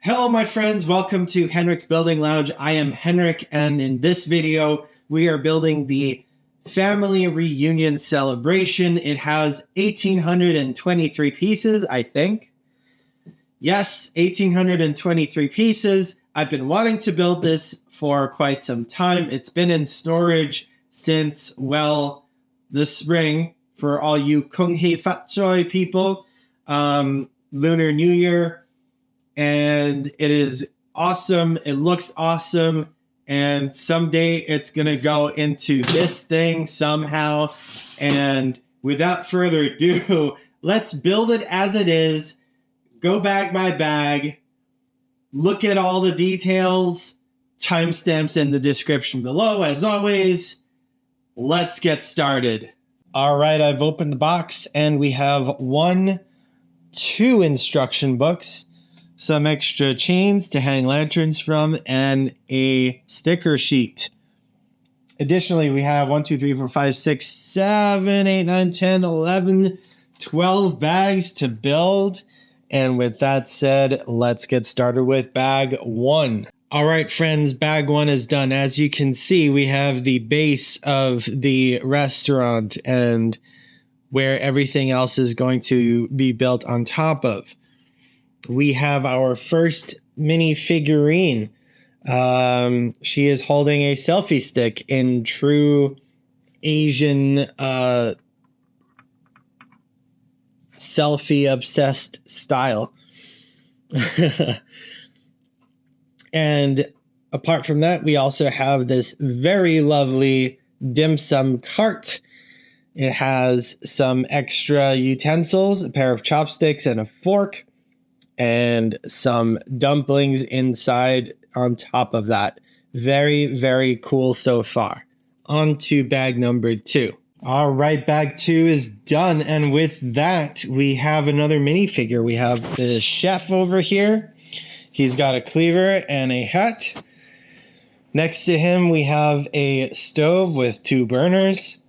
Hello, my friends. Welcome to Henrik's Building Lounge. I am Henrik, and in this video, we are building the family reunion celebration. It has 1,823 pieces, I think. Yes, 1,823 pieces. I've been wanting to build this for quite some time. It's been in storage since, well, the spring for all you Kung Hei Fat Choi people. Lunar New Year. And it is awesome. It looks awesome. And someday it's going to go into this thing somehow. And without further ado, let's build it as it is. Go bag by bag. Look at all the details. Timestamps in the description below. As always, let's get started. All right, I've opened the box and we have two instruction books, some extra chains to hang lanterns from, and a sticker sheet. Additionally, we have 1, 2, 3, 4, 5, 6, 7, 8, 9, 10, 11, 12 bags to build. And with that said, let's get started with bag 1. All right, friends, bag 1 is done. As you can see, we have the base of the restaurant and where everything else is going to be built on top of. We have our first mini figurine. She is holding a selfie stick in true Asian selfie obsessed style. And apart from that, we also have this very lovely dim sum cart. It has some extra utensils, a pair of chopsticks and a fork, and some dumplings inside on top of that. Very, very cool so far. On to bag number 2. All right, bag 2 is done. And with that, we have another minifigure. We have the chef over here. He's got a cleaver and a hat. Next to him, we have a stove with 2 burners,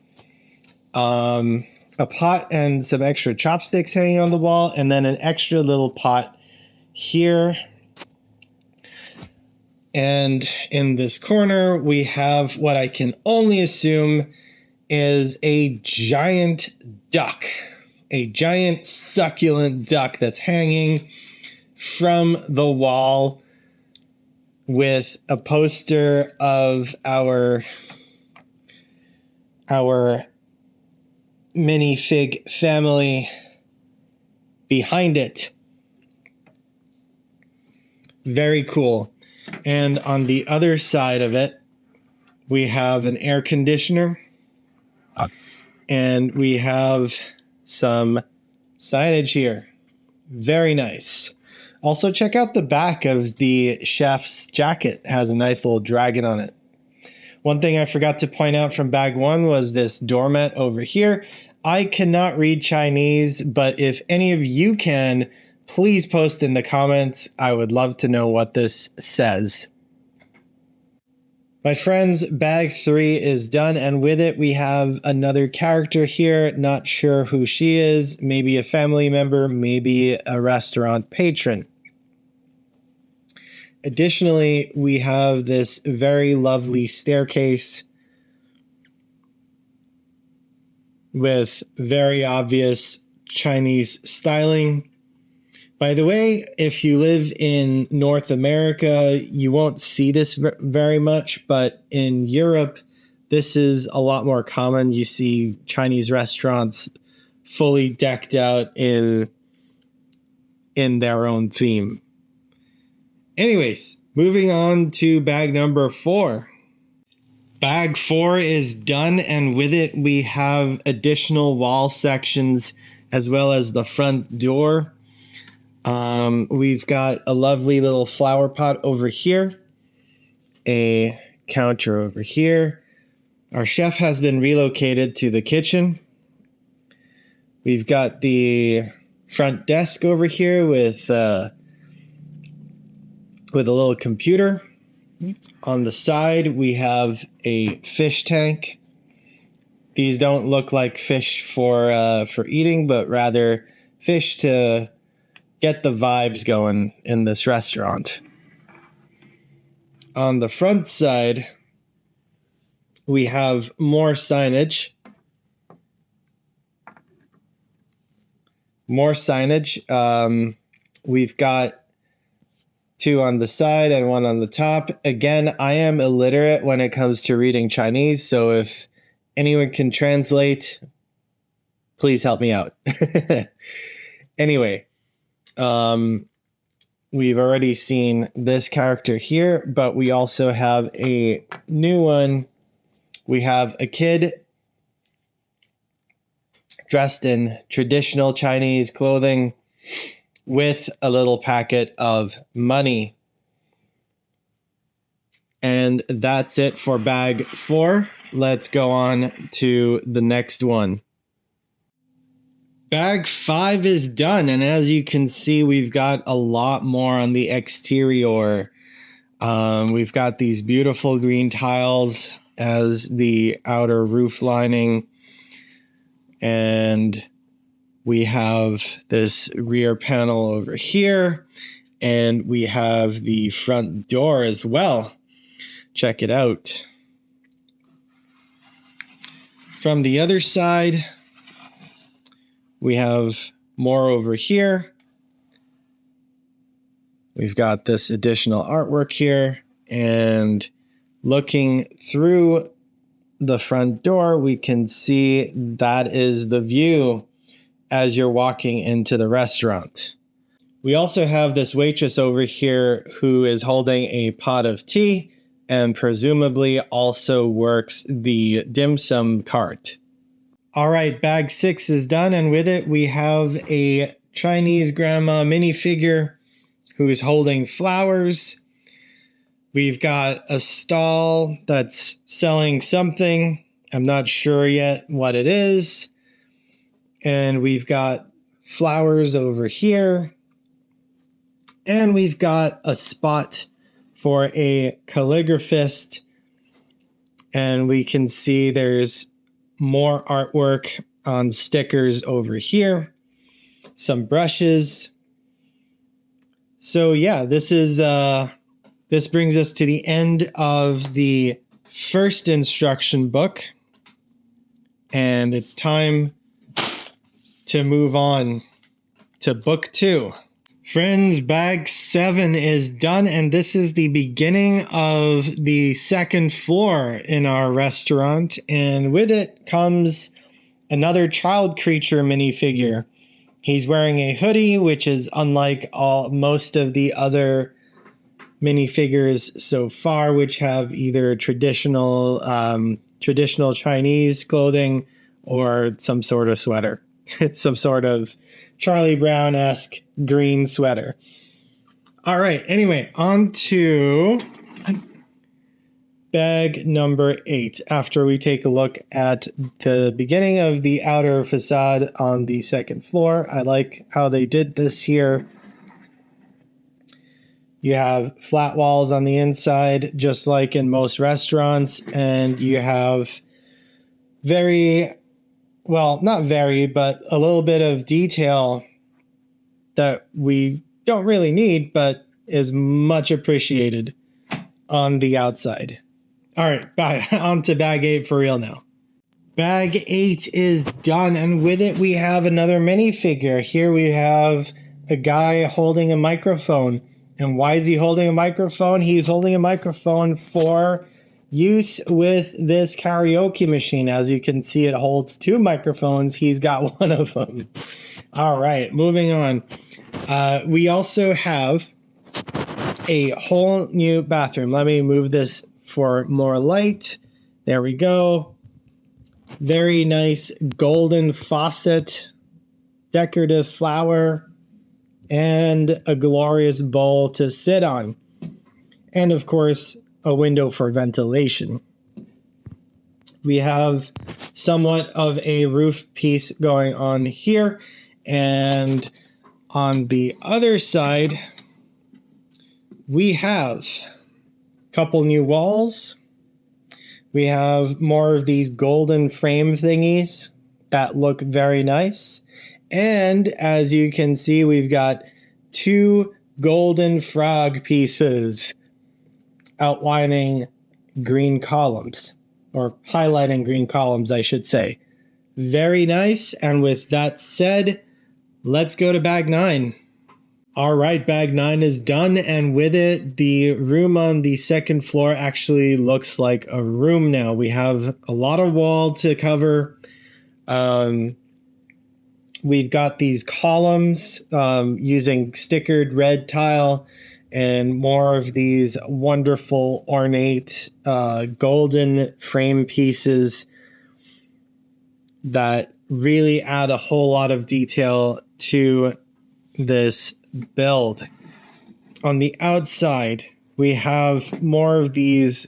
a pot and some extra chopsticks hanging on the wall, and then an extra little pot here. And in this corner, we have what I can only assume is a giant duck, a giant succulent duck that's hanging from the wall with a poster of our minifig family behind it. Very cool. And on the other side of it, we have an air conditioner. And we have some signage here. Very nice. Also, check out the back of the chef's jacket. It has a nice little dragon on it. One thing I forgot to point out from bag 1 was this doormat over here. I cannot read Chinese, but if any of you can, please post in the comments. I would love to know what this says. My friends, bag 3 is done, and with it we have another character here. Not sure who she is. Maybe a family member, maybe a restaurant patron. Additionally, we have this very lovely staircase with very obvious Chinese styling. By the way, if you live in North America, you won't see this very much, but in Europe, this is a lot more common. You see Chinese restaurants fully decked out in their own theme. Anyways, moving on to bag number 4. Bag 4 is done, and with it, we have additional wall sections as well as the front door. We've got a lovely little flower pot over here, a counter over here. Our chef has been relocated to the kitchen. We've got the front desk over here with a little computer. On the side, we have a fish tank. These don't look like fish for eating, but rather fish to get the vibes going in this restaurant. On the front side, we have more signage. We've got 2 on the side and 1 on the top. Again, I am illiterate when it comes to reading Chinese, so if anyone can translate, please help me out. Anyway, we've already seen this character here, but we also have a new one. We have a kid dressed in traditional Chinese clothing with a little packet of money. And that's it for bag 4. Let's go on to the next one. Bag 5 is done, and as you can see, we've got a lot more on the exterior. We've got these beautiful green tiles as the outer roof lining, and we have this rear panel over here, and we have the front door as well. Check it out. From the other side, we have more over here. We've got this additional artwork here, and looking through the front door, we can see that is the view as you're walking into the restaurant. We also have this waitress over here who is holding a pot of tea and presumably also works the dim sum cart. All right, bag 6 is done, and with it we have a Chinese grandma minifigure who's holding flowers. We've got a stall that's selling something. I'm not sure yet what it is. And we've got flowers over here. And we've got a spot for a calligraphist. And we can see there's more artwork on stickers over here. Some brushes. So yeah, this brings us to the end of the first instruction book. And it's time to move on to book 2. Friends, bag 7 is done, and this is the beginning of the second floor in our restaurant, and with it comes another child creature minifigure. He's wearing a hoodie, which is unlike most of the other minifigures so far, which have either traditional Chinese clothing or some sort of sweater. Some sort of Charlie Brown-esque green sweater. All right, anyway, on to bag number 8. After we take a look at the beginning of the outer facade on the second floor, I like how they did this here. You have flat walls on the inside, just like in most restaurants, and you have not very, but a little bit of detail that we don't really need, but is much appreciated on the outside. All right, back on to bag 8 for real now. Bag 8 is done, and with it we have another minifigure. Here we have a guy holding a microphone. And why is he holding a microphone? He's holding a microphone for use with this karaoke machine. As you can see, it holds 2 microphones. He's got one of them. All right, moving on. We also have a whole new bathroom. Let me move this for more light. There we go. Very nice golden faucet, decorative flower, and a glorious bowl to sit on. And of course, a window for ventilation. We have somewhat of a roof piece going on here. And on the other side, we have a couple new walls. We have more of these golden frame thingies that look very nice. And as you can see, we've got 2 golden frog pieces outlining green columns, or highlighting green columns, I should say. Very nice. And with that said, let's go to bag 9. All right, bag 9 is done, and with it, the room on the second floor actually looks like a room now. We have a lot of wall to cover. We've got these columns using stickered red tile and more of these wonderful ornate golden frame pieces that really add a whole lot of detail to this build. On the outside, we have more of these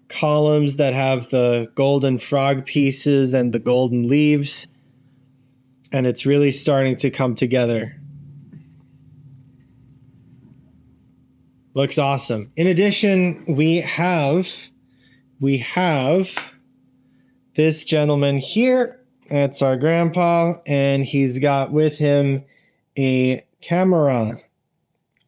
columns that have the golden frog pieces and the golden leaves, and it's really starting to come together. Looks awesome. In addition, we have this gentleman here. That's our grandpa, and he's got with him a camera.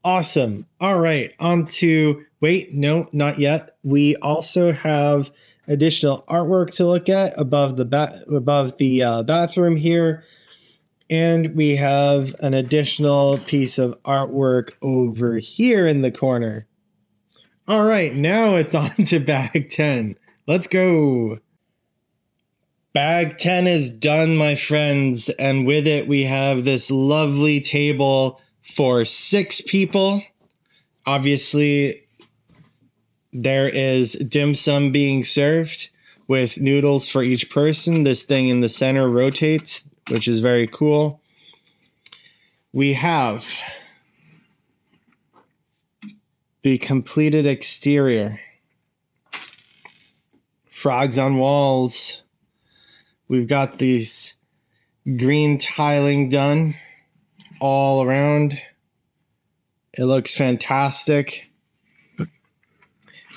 Awesome. All right, on to, wait, no, not yet. We also have additional artwork to look at above the bathroom here. And we have an additional piece of artwork over here in the corner. All right, now it's on to bag 10. Let's go. Bag 10 is done, my friends, and with it we have this lovely table for 6 people. Obviously, there is dim sum being served with noodles for each person. This thing in the center rotates, which is very cool. We have the completed exterior. Frogs on walls. We've got these green tiling done all around. It looks fantastic.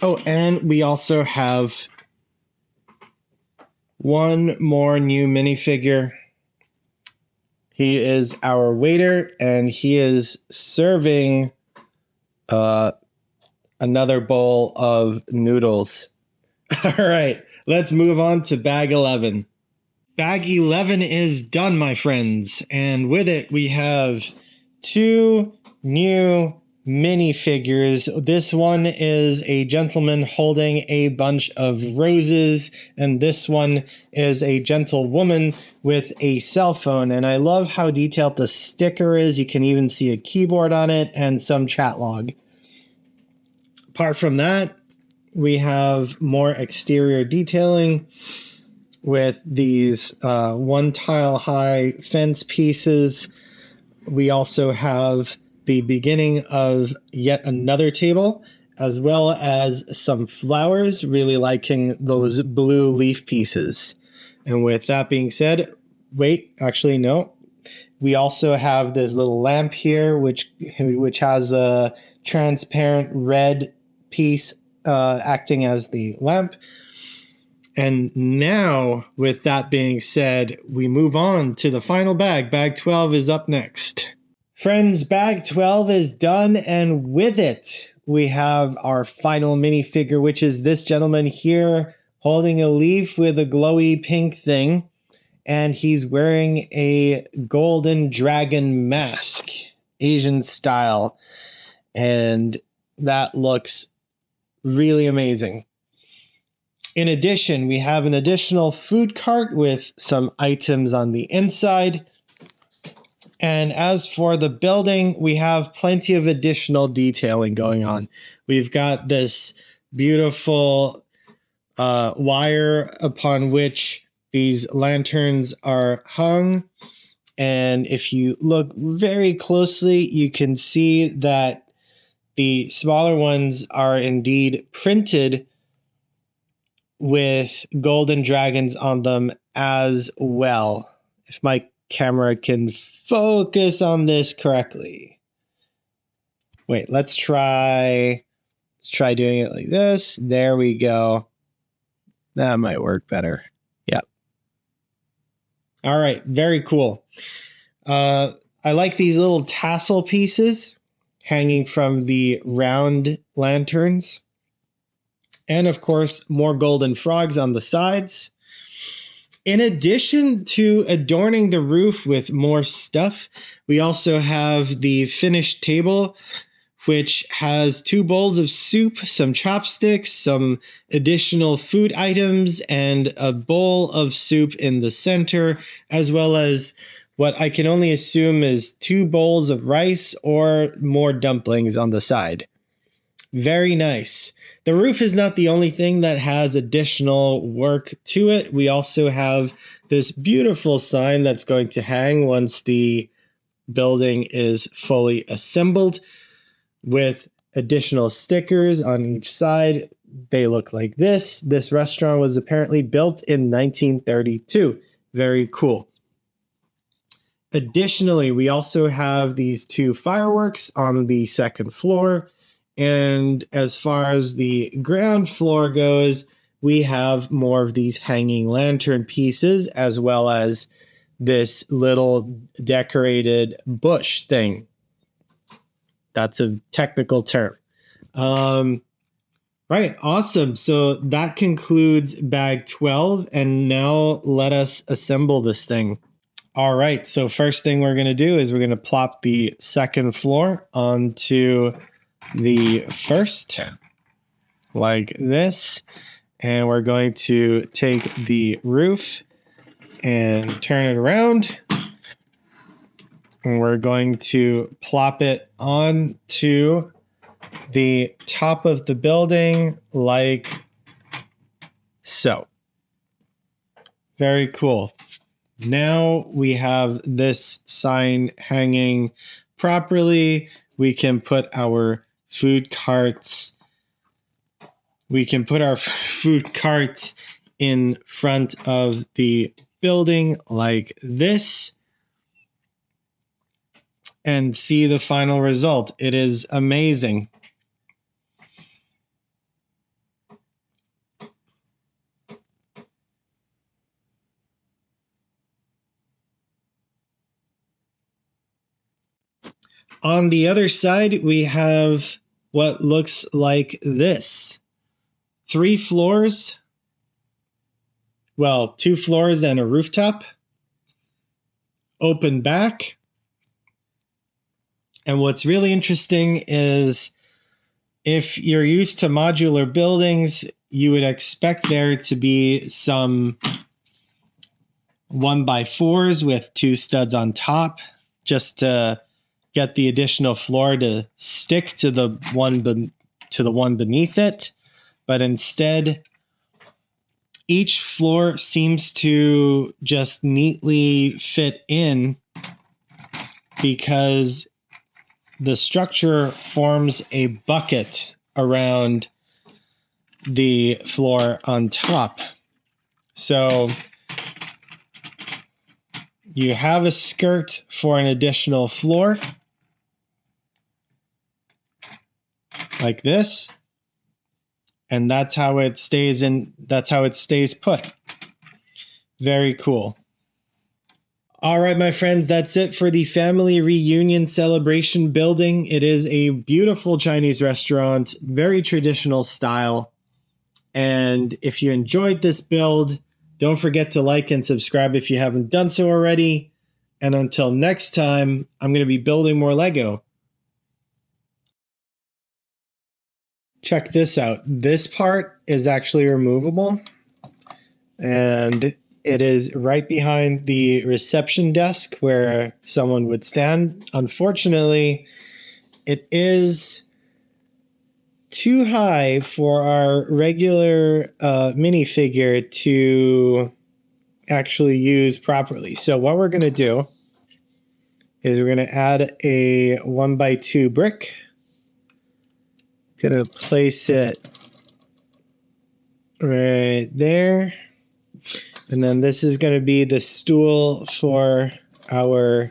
Oh, and we also have one more new minifigure. He is our waiter, and he is serving another bowl of noodles. All right, let's move on to bag 11. Bag 11 is done, my friends, and with it we have 2 new minifigures. This one is a gentleman holding a bunch of roses, and this one is a gentlewoman with a cell phone. And I love how detailed the sticker is. You can even see a keyboard on it and some chat log. Apart from that, we have more exterior detailing with these 1 tile high fence pieces. We also have the beginning of yet another table, as well as some flowers, really liking those blue leaf pieces. And with that being said, wait, actually, no. We also have this little lamp here, which has a transparent red piece acting as the lamp. And now, with that being said, we move on to the final bag. Bag 12 is up next. Friends, bag 12 is done, and with it, we have our final minifigure, which is this gentleman here holding a leaf with a glowy pink thing, and he's wearing a golden dragon mask, Asian style, and that looks really amazing. In addition, we have an additional food cart with some items on the inside. And as for the building, we have plenty of additional detailing going on. We've got this beautiful wire upon which these lanterns are hung. And if you look very closely, you can see that the smaller ones are indeed printed with golden dragons on them as well. If my camera can focus on this correctly. Wait, let's try doing it like this. There we go. That might work better. Yep. All right, very cool. I like these little tassel pieces hanging from the round lanterns. And of course, more golden frogs on the sides. In addition to adorning the roof with more stuff, we also have the finished table, which has 2 bowls of soup, some chopsticks, some additional food items, and a bowl of soup in the center, as well as what I can only assume is 2 bowls of rice or more dumplings on the side. Very nice. The roof is not the only thing that has additional work to it. We also have this beautiful sign that's going to hang once the building is fully assembled, with additional stickers on each side. They look like this. This restaurant was apparently built in 1932. Very cool. Additionally, we also have these 2 fireworks on the second floor. And as far as the ground floor goes, we have more of these hanging lantern pieces, as well as this little decorated bush thing. That's a technical term. Right, awesome. So that concludes bag 12, and now let us assemble this thing. All right, so first thing we're going to do is we're going to plop the second floor onto the first, like this, and we're going to take the roof and turn it around. And we're going to plop it onto the top of the building like so. Very cool. Now we have this sign hanging properly. We can put our food carts. We can put our food carts in front of the building like this, and see the final result. It is amazing. On the other side, we have what looks like this. 3 floors. Well, 2 floors and a rooftop. Open back. And what's really interesting is if you're used to modular buildings, you would expect there to be some 1x4s with 2 studs on top, just to get the additional floor to stick to the one beneath it. But instead, each floor seems to just neatly fit in because the structure forms a bucket around the floor on top. So you have a skirt for an additional floor, like this, and that's how it stays in. That's how it stays put. Very cool. All right, my friends, that's it for the family reunion celebration building. It is a beautiful Chinese restaurant, very traditional style. And if you enjoyed this build, don't forget to like and subscribe if you haven't done so already. And until next time, I'm going to be building more Lego. Check this out. This part is actually removable, and it is right behind the reception desk where someone would stand. Unfortunately, it is too high for our regular minifigure to actually use properly. So what we're going to do is we're going to add a 1x2 brick. Going to place it right there. And then this is going to be the stool for our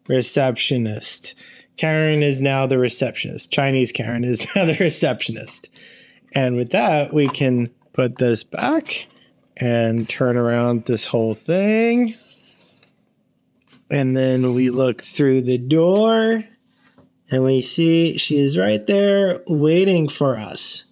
receptionist. Karen is now the receptionist. Chinese Karen is now the receptionist. And with that, we can put this back and turn around this whole thing. And then we look through the door and we see she is right there waiting for us.